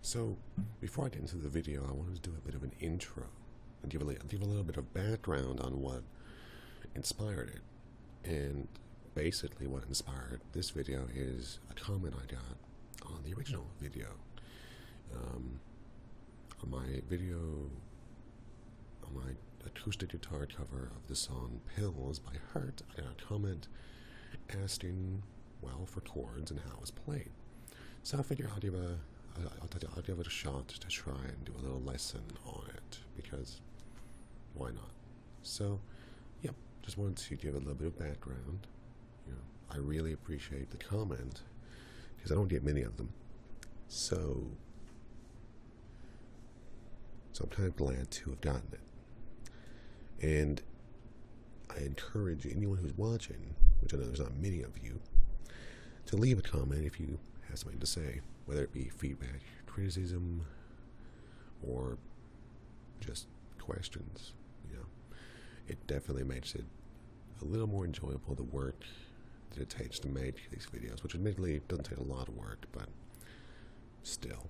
So, before I get into the video, I wanted to do a bit of an intro and give a little bit of background on what inspired it. And basically, what inspired this video is a comment I got on the original video. On my acoustic guitar cover of the song Pills by Hurt, I got a comment asking, well, for chords and how it's played. So I figured I'll give it a shot to try and do a little lesson on it, because why not? So, yep, just wanted to give a little bit of background. I really appreciate the comment, because I don't get many of them. So I'm kind of glad to have gotten it. And I encourage anyone who's watching, which I know there's not many of you, to leave a comment if you have something to say, whether it be feedback, criticism, or just questions. It definitely makes it a little more enjoyable, the work that it takes to make these videos, which admittedly doesn't take a lot of work, but still.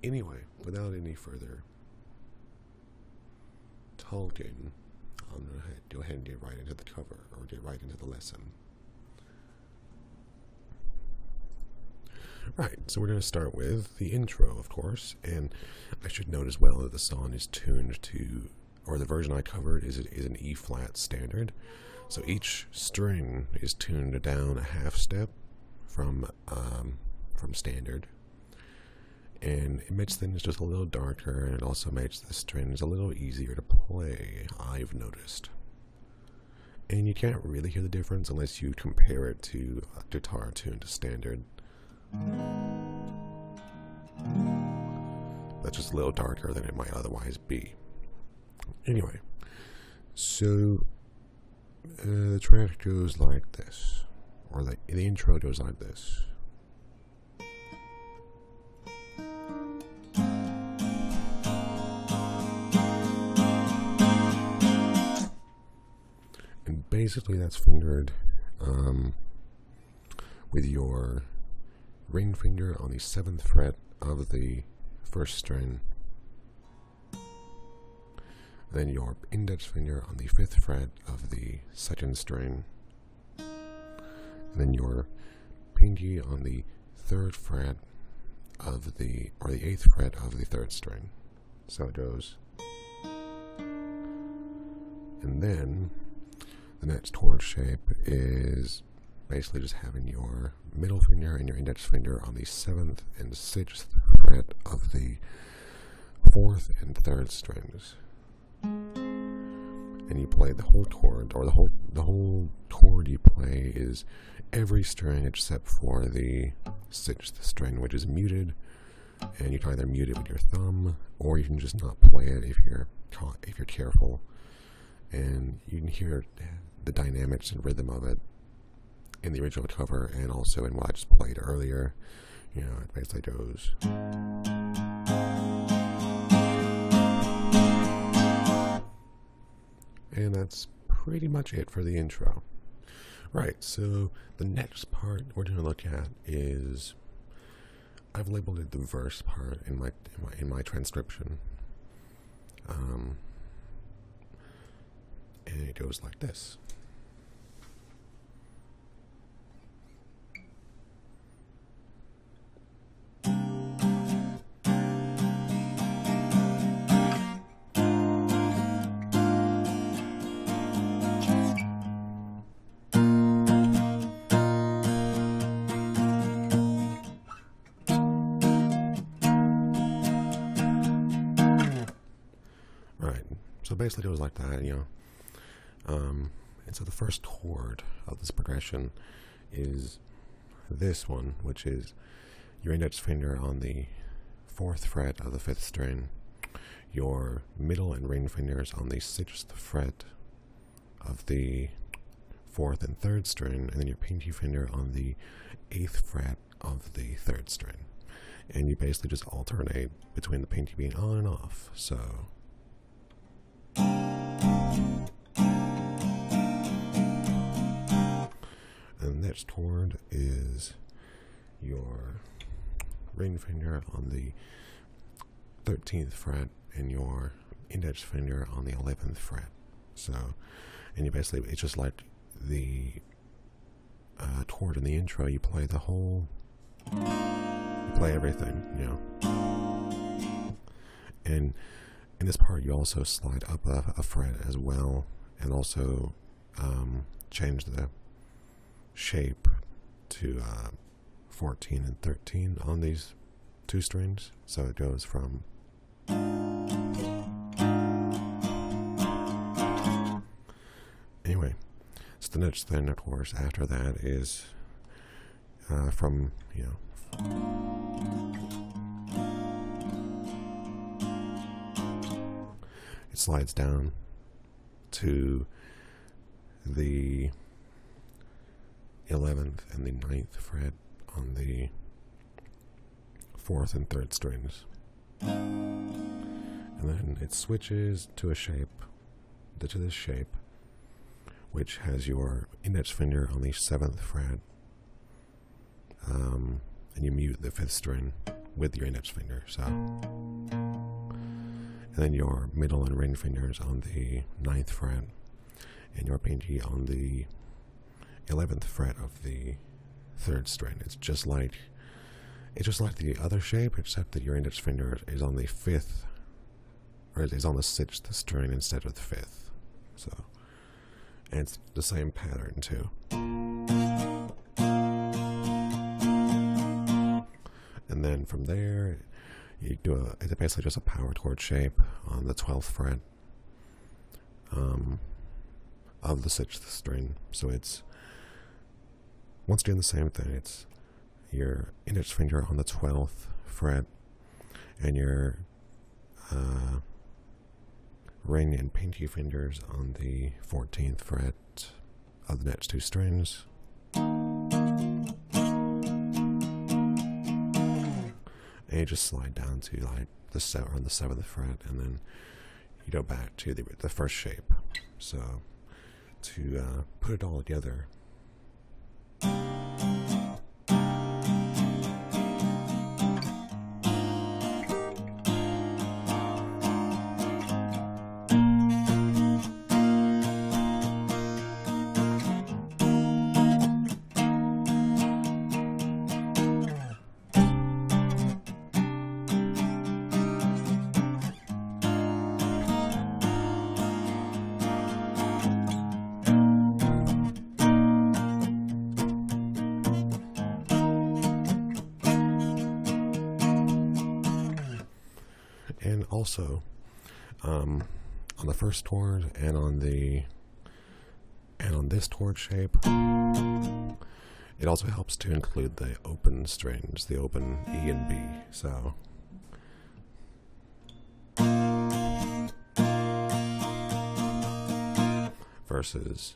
Anyway, without any further talking, I'm going to go ahead and get right into the cover, or get right into the lesson. Right, so we're going to start with the intro, of course, and I should note as well that the song is tuned to, or the version I covered is an E-flat standard, so each string is tuned down a half step from standard, and it makes things just a little darker, and it also makes the strings a little easier to play, I've noticed. And you can't really hear the difference unless you compare it to a guitar tuned to standard. That's just a little darker than it might otherwise be. Anyway, so the track goes like this, or the intro goes like this. And basically that's fingered with your ring finger on the 7th fret of the first string, then your index finger on the 5th fret of the 2nd string, and then your pinky on the 3rd fret of the 8th fret of the 3rd string. So it goes. And then the next chord shape is basically just having your middle finger and your index finger on the 7th and 6th fret of the 4th and 3rd strings, and you play the whole chord, or the whole chord you play is every string except for the 6th string, which is muted, and you can either mute it with your thumb, or you can just not play it if you're careful, and you can hear the dynamics and rhythm of it in the original cover, and also in what I just played earlier. It basically goes. And that's pretty much it for the intro. Right, so the next part we're going to look at is, I've labeled it the verse part in my transcription. And it goes like this. So basically it goes like that, and so the first chord of this progression is this one, which is your index finger on the 4th fret of the 5th string, your middle and ring fingers on the 6th fret of the 4th and 3rd string, and then your pinky finger on the 8th fret of the 3rd string. And you basically just alternate between the pinky being on and off, so. And the next chord is your ring finger on the 13th fret and your index finger on the 11th fret. So, and you basically, it's just like the chord in the intro, you play the whole, you play everything, you know. And in this part, you also slide up a fret as well, and also change the shape to 14 and 13 on these two strings. So it goes from anyway. So the next thing, of course, after that is from, you know, it slides down to the 11th and the 9th fret on the 4th and 3rd strings. And then it switches to a shape, to this shape, which has your index finger on the 7th fret, and you mute the 5th string with your index finger. So, and then your middle and ring fingers on the 9th fret, and your pinky on the 11th fret of the 3rd string. It's just like the other shape, except that your index finger is on the 5th, or is on the 6th string instead of the 5th. So, and it's the same pattern too. And then from there, you do it's basically just a power chord shape on the 12th fret of the 6th string. So it's, once doing the same thing, it's your index finger on the 12th fret and your ring and pinky fingers on the 14th fret of the next two strings. And you just slide down to like the 7th fret, and then you go back to the first shape. So to put it all together, and also on the first chord and on this chord shape, it also helps to include the open strings, the open E and B. So versus,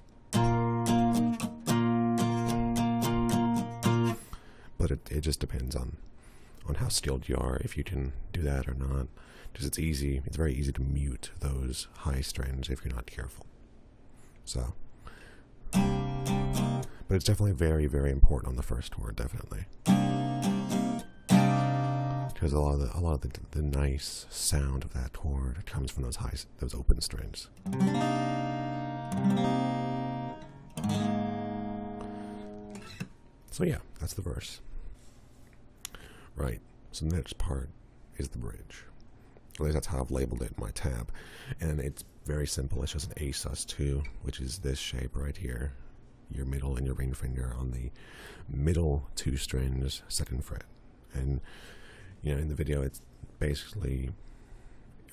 but it just depends on how skilled you are, if you can do that or not. Because it's very easy to mute those high strings if you're not careful. So, but it's definitely very, very important on the first chord, definitely. Because a lot of the nice sound of that chord comes from those open strings. So yeah, that's the verse. Right, so the next part is the bridge. At least that's how I've labeled it in my tab. And it's very simple. It's just an A sus2, which is this shape right here. Your middle and your ring finger on the middle two strings, 2nd fret. And, you know, in the video, it's basically,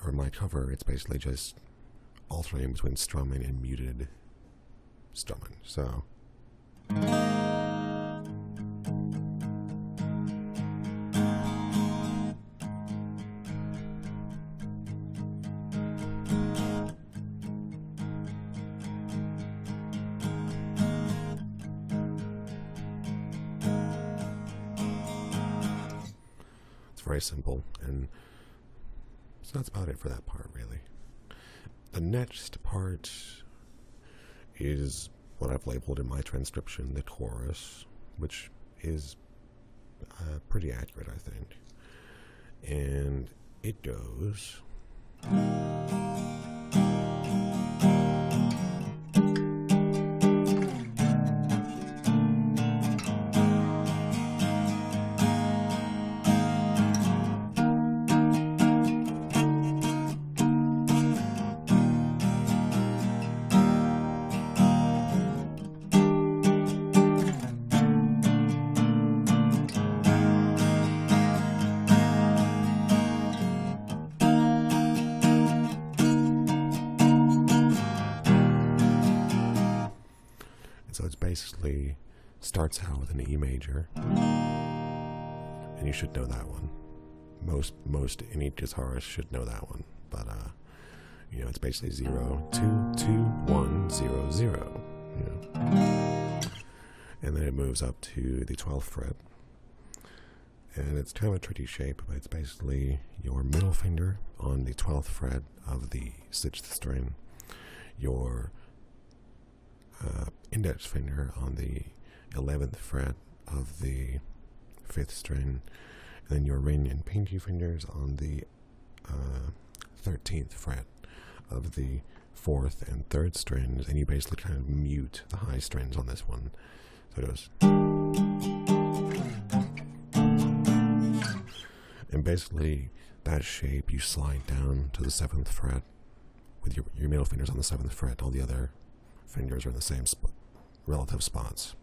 or my cover, it's basically just alternating between strumming and muted strumming. So very simple, and so that's about it for that part, really. The next part is what I've labeled in my transcription the chorus, which is pretty accurate, I think. And it goes. So it's basically starts out with an E major, and you should know that one. Most any guitarist should know that one, but you know, it's basically 0 2 2 1 0 0. You know. And then it moves up to the 12th fret, and it's kind of a tricky shape, but it's basically your middle finger on the 12th fret of the 6th string, your index finger on the 11th fret of the 5th string, and then your ring and pinky fingers on the 13th fret of the 4th and 3rd strings, and you basically kind of mute the high strings on this one. So it goes. And basically that shape you slide down to the 7th fret with your middle fingers on the 7th fret. All the other fingers are in the same relative spots.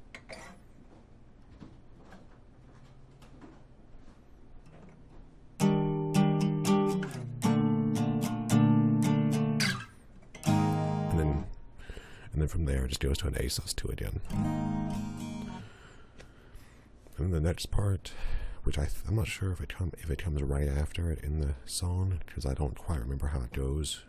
And then from there it just goes to an A sus2 again. And the next part, which I'm not sure if it comes right after it in the song, because I don't quite remember how it goes,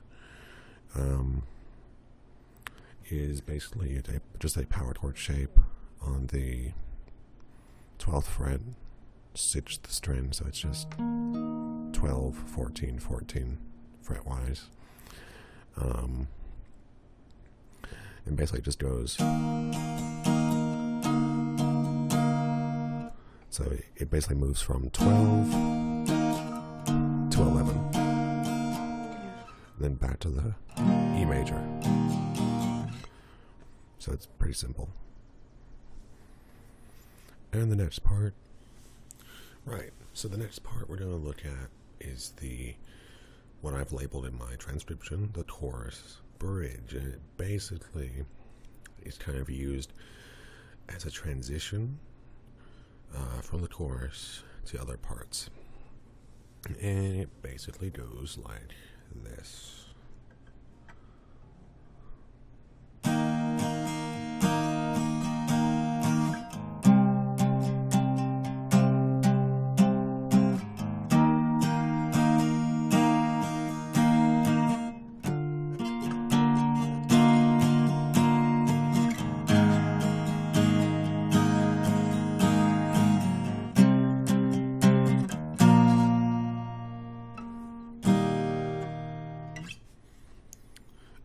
is basically just a power chord shape on the 12th fret, 6th string, so it's just 12, 14, 14 fret-wise. And basically it just goes. So it basically moves from 12 to 11, then back to the E major. So it's pretty simple. And the next part, right, so the next part we're going to look at is what I've labeled in my transcription, the chorus bridge. And it basically is kind of used as a transition from the chorus to other parts. And it basically goes like this.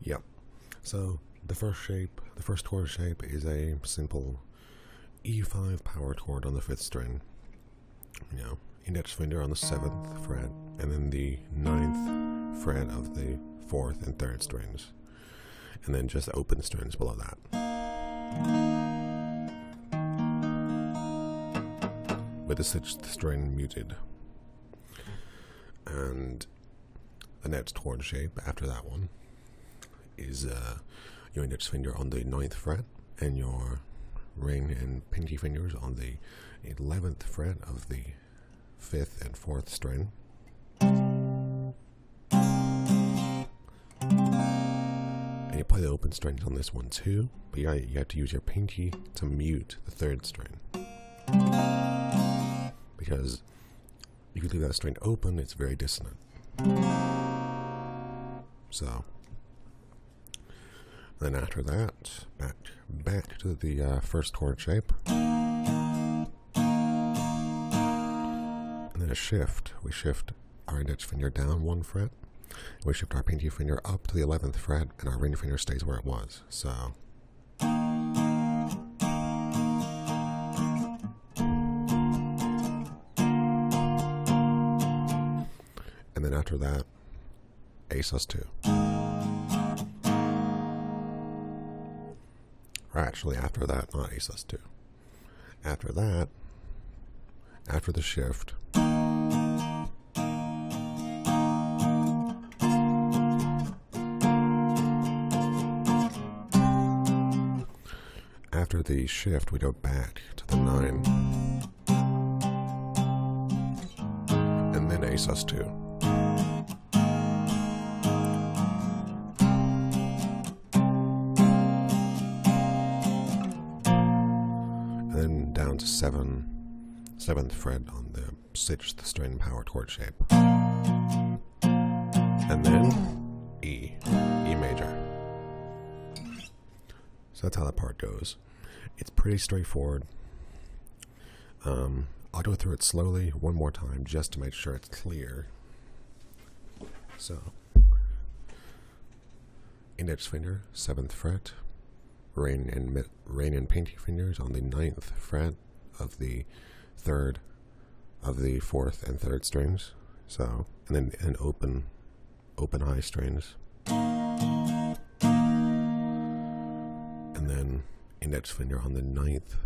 Yep. So the first chord shape is a simple E5 power chord on the 5th string. You know, index finger on the 7th fret, and then the 9th fret of the 4th and 3rd strings, and then just open strings below that. With the 6th string muted. And the next chord shape after that one is your index finger on the 9th fret and your ring and pinky fingers on the 11th fret of the 5th and 4th string. And you play the open strings on this one too, but you have to use your pinky to mute the 3rd string. Because if you leave that string open, it's very dissonant. So then after that, back to the first chord shape. And then a shift. We shift our index finger down 1 fret. We shift our pinky finger up to the 11th fret, and our ring finger stays where it was. So And then after that, A sus2. Or actually after that, not A sus2. After that, after the shift, after the shift, we go back to the 9, and then A sus2. And then down to 7th fret on the 6th string power chord shape. And then E major. So that's how that part goes. It's pretty straightforward. I'll go through it slowly one more time just to make sure it's clear. So, index finger, 7th fret, ring and pinky fingers on the 9th fret of the 3rd of the 4th and 3rd strings. So, and then an open high strings. And then index finger on the 9th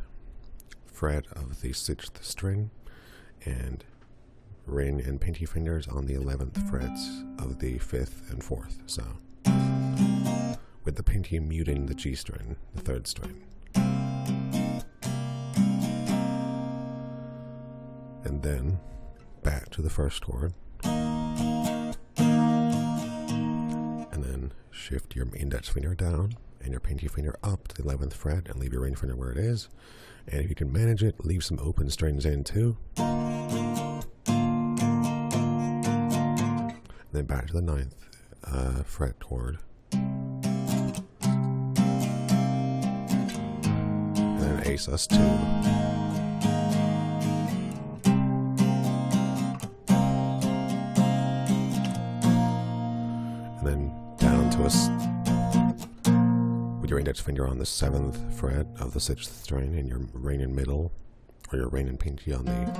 fret of the 6th string, and ring and pinky fingers on the 11th frets of the 5th and 4th. So, with the pinky muting the G string, the 3rd string. And then back to the 1st chord. And then shift your index finger down and your pinky finger up to the 11th fret and leave your ring finger where it is. And if you can manage it, leave some open strings in too. And then back to the 9th fret chord. And then A sus2. And then down to with your index finger on the 7th fret of the 6th string, and your ring and middle, or your ring and pinky on the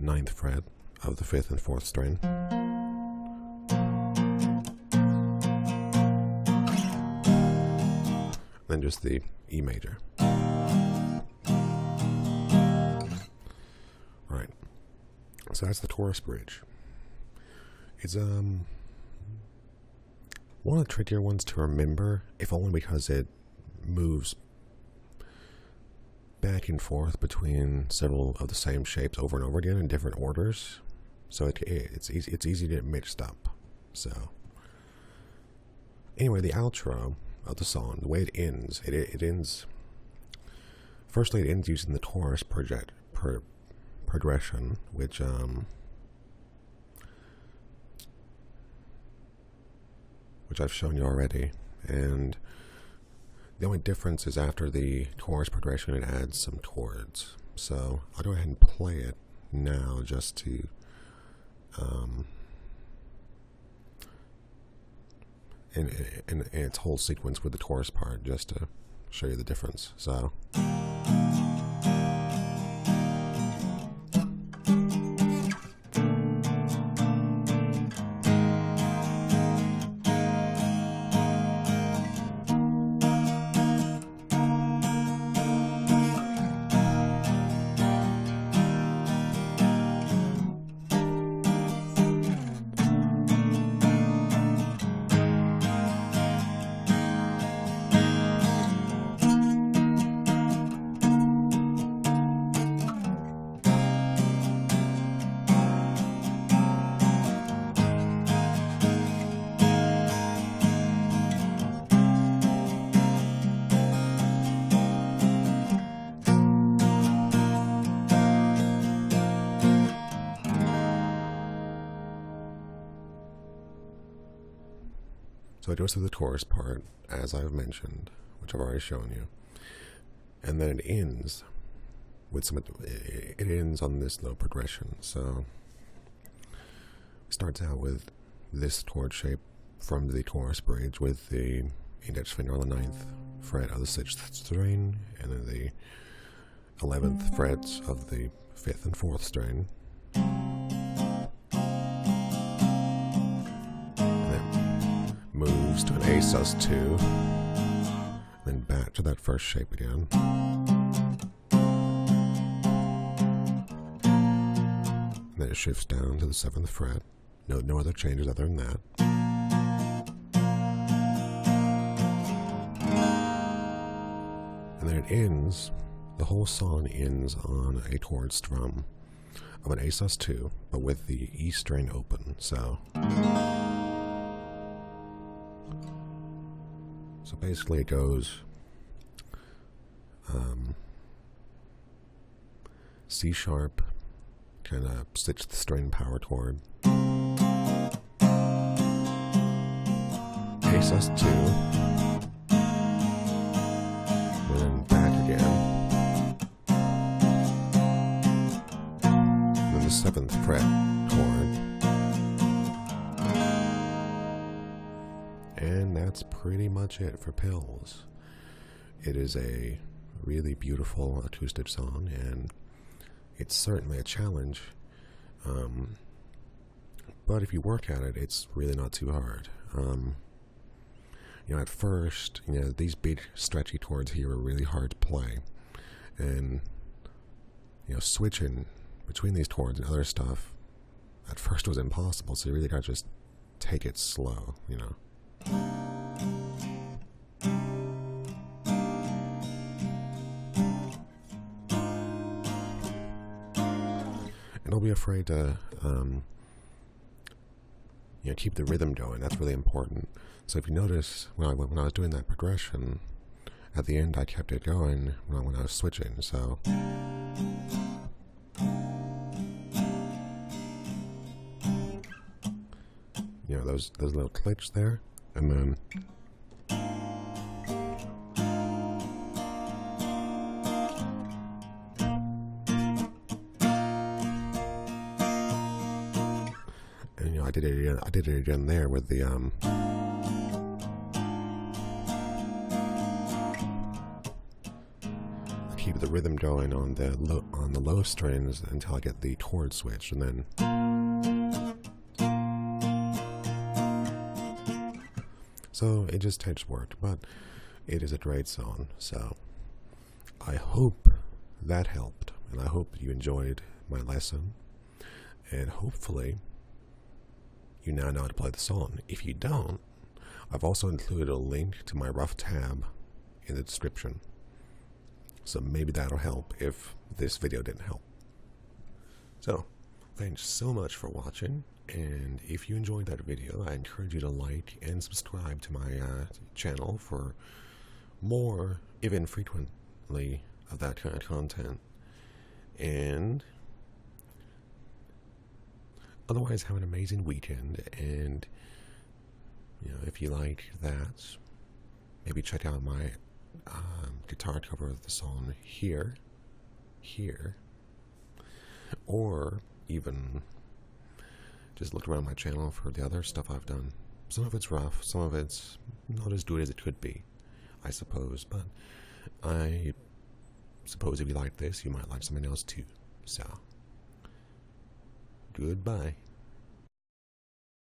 9th fret of the 5th and 4th string. Then just the E major. Alright. So that's the chorus bridge. It's one of the trickier ones to remember, if only because it moves back and forth between several of the same shapes over and over again in different orders. So it's easy to get mixed up. So anyway, the outro of the song, the way it ends, it ends. Firstly, it ends using the chorus progression, which I've shown you already, and the only difference is after the chorus progression it adds some chords. So I'll go ahead and play it now just to in its whole sequence with the chorus part, just to show you the difference. So So it goes to the chorus part, as I've mentioned, which I've already shown you. And then it ends with it ends on this low progression. So it starts out with this chord shape from the chorus bridge with the index finger on the 9th fret of the 6th string, and then the 11th frets of the 5th and 4th string. And moves to an A sus2, then back to that first shape again. And then it shifts down to the 7th fret. No other changes other than that. And then it ends, the whole song ends on a chord strum of an A sus2, but with the E string open. So basically it goes C sharp, kind of 6th string power chord, A sus2, and then back again, and then the 7th fret chord, and that's pretty much it for Pills. It is a really beautiful acoustic song, and it's certainly a challenge, but if you work at it, it's really not too hard. At first, these big stretchy chords here are really hard to play, and switching between these chords and other stuff at first was impossible, so you really gotta just take it slow, And don't be afraid to keep the rhythm going. That's really important. So if you notice, when I was doing that progression, at the end I kept it going when I was switching. So those little clicks there, and then I did it again there with the I keep the rhythm going on the low strings until I get the chord switch, and then so it just takes work, but it is a great song. So I hope that helped, and I hope you enjoyed my lesson, and hopefully you now know how to play the song. If you don't, I've also included a link to my rough tab in the description, so maybe that'll help if this video didn't help. So thanks so much for watching, and if you enjoyed that video, I encourage you to like and subscribe to my channel for more, even frequently, of that kind of content. And otherwise, have an amazing weekend, and if you like that, maybe check out my guitar cover of the song Here, or even just look around my channel for the other stuff I've done. Some of it's rough, some of it's not as good as it could be, I suppose, but I suppose if you like this, you might like something else too. So goodbye.